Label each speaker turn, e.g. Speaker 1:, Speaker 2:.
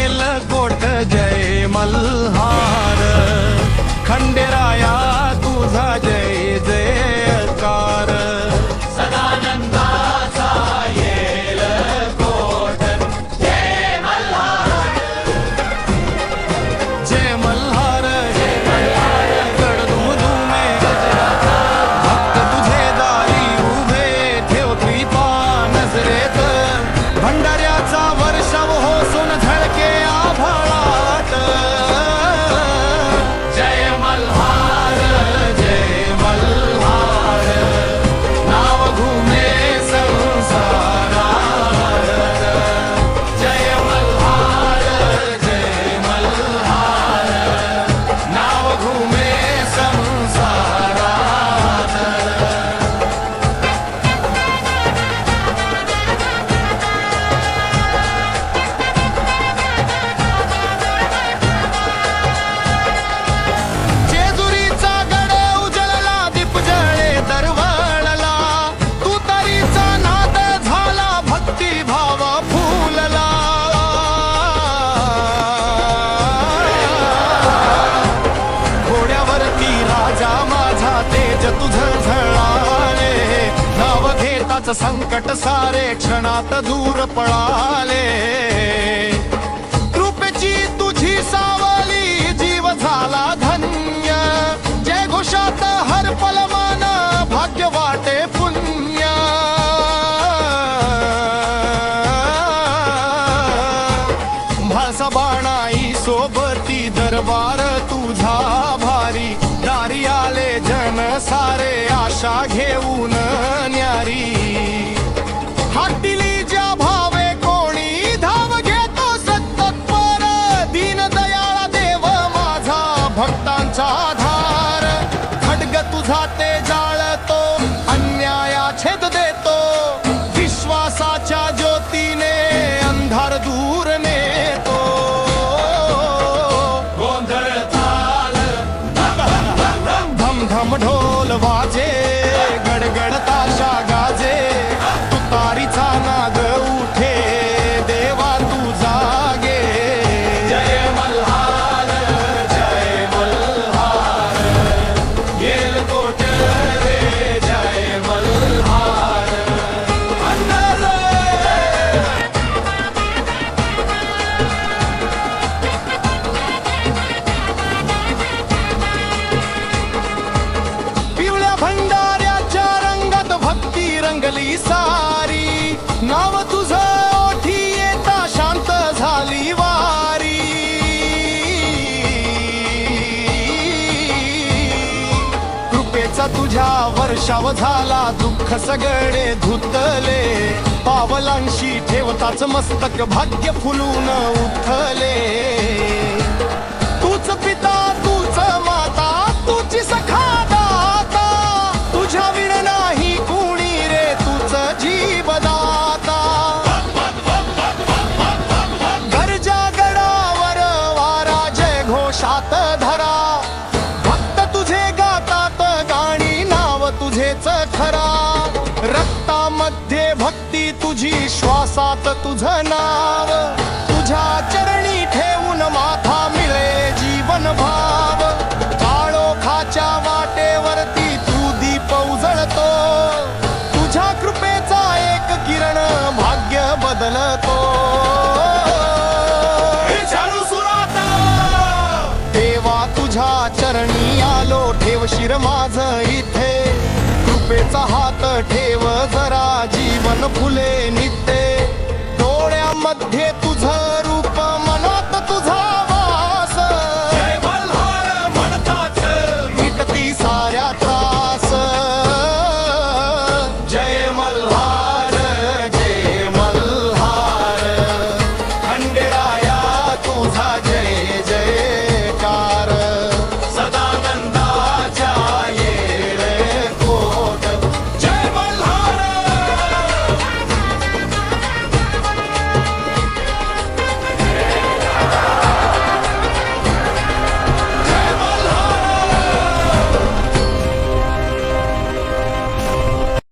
Speaker 1: येलकोट जय मल्हार, खंडेराया तुझा जय जयकार।
Speaker 2: सदानंदाचा येलकोट जय मल्हार,
Speaker 1: जय मल्हार जय मल्हार, गडदुमदुमे भक्त तुझे दारी उभे, ठेव कृपा नजरेत, भंडाऱ्याचा वर्षाव होसून झळके आभाळात।
Speaker 2: जय मल्हार जय मल्हार,
Speaker 1: नाव घुमे संसारात।
Speaker 2: जय मल्हार जय मल्हार,
Speaker 1: नाव घुमे संसारात। जेजुरीचा गड उजळला, दीप जळे दरवळला, तू तरीचा नाद झाला, भक्ती भाव फुलला। घोड्यावरती राजा माझा, तेज तुझं झळाले, नाव घेताच संकट सारे क्षणात दूर पळाले। कृपेची तुझी सावली, जीव झाला धन्य, जय घोषात हर पल मन, भाग्य वाटे पुण्य। भाळसा बाणाई सोबती, दरबार तुझा भारी, दारी आले जन सारे, आशा घेऊन न्यारी। हाटिली ज्या भावे कोणी, धाव घेतो सत्तत्पर, दीन दयाळा देव माझा, भक्तांचा आधार। खड्ग तुझा ते जाळतो, अन्याया छेद देतो, विश्वासाच्या ज्योतीने अंधार दूर नेतो।
Speaker 2: गोंधळ ताल
Speaker 1: धम धम ढोल वाजे, गडगड ताशा गाजे, तुतारीचा नाद उठे, देवा तू जागे।
Speaker 2: जय मल्हार जय मल्हार, येलकोट रे जय मल्हार।
Speaker 1: पिवळ्या भंडाऱ्याच्या रंगात भक्ती रंगली सारी, नाव तुझं ओठी येता शांत झाली वारी। कृपेचा तुझ्या वर्षाव झाला, दुःख सगळे धुतले, पावलांशी ठेवताच मस्तक भाग्य फुलून उठले। तूच पिता तूच माता, तुझी सखा दाता, तुझ्या विण नाही कुणी रे, तूच जीवदाता। गरजा गडावर वारा, जय घोषात धरा, भक्त तुझे गातात गाणी, नाव तुझेच खरा। रक्तामध्ये भक्ती तुझी, श्वासात तुझं नाव, तुझ्या चरणी ठेवून माथा मिळे जीवन भाव। काळोखाच्या वाटेवरती तू दीप उजळतो, तुझ्या कृपेचा एक किरण भाग्य बदलतो।
Speaker 2: चालू सुरात
Speaker 1: देवा तुझ्या चरणी आलो, ठेव शिर माझ इथे, कृपेचा हात ठेव जरा, जीवन फुले नित्य। डोळ्यामध्ये तुझं रूप, मनात तुझा वास,
Speaker 2: जय मल्हार म्हणताच
Speaker 1: मिटती साऱ्या त्रास।
Speaker 2: जय मल्हार जय मल्हार,
Speaker 1: खंडेराया तुझा जय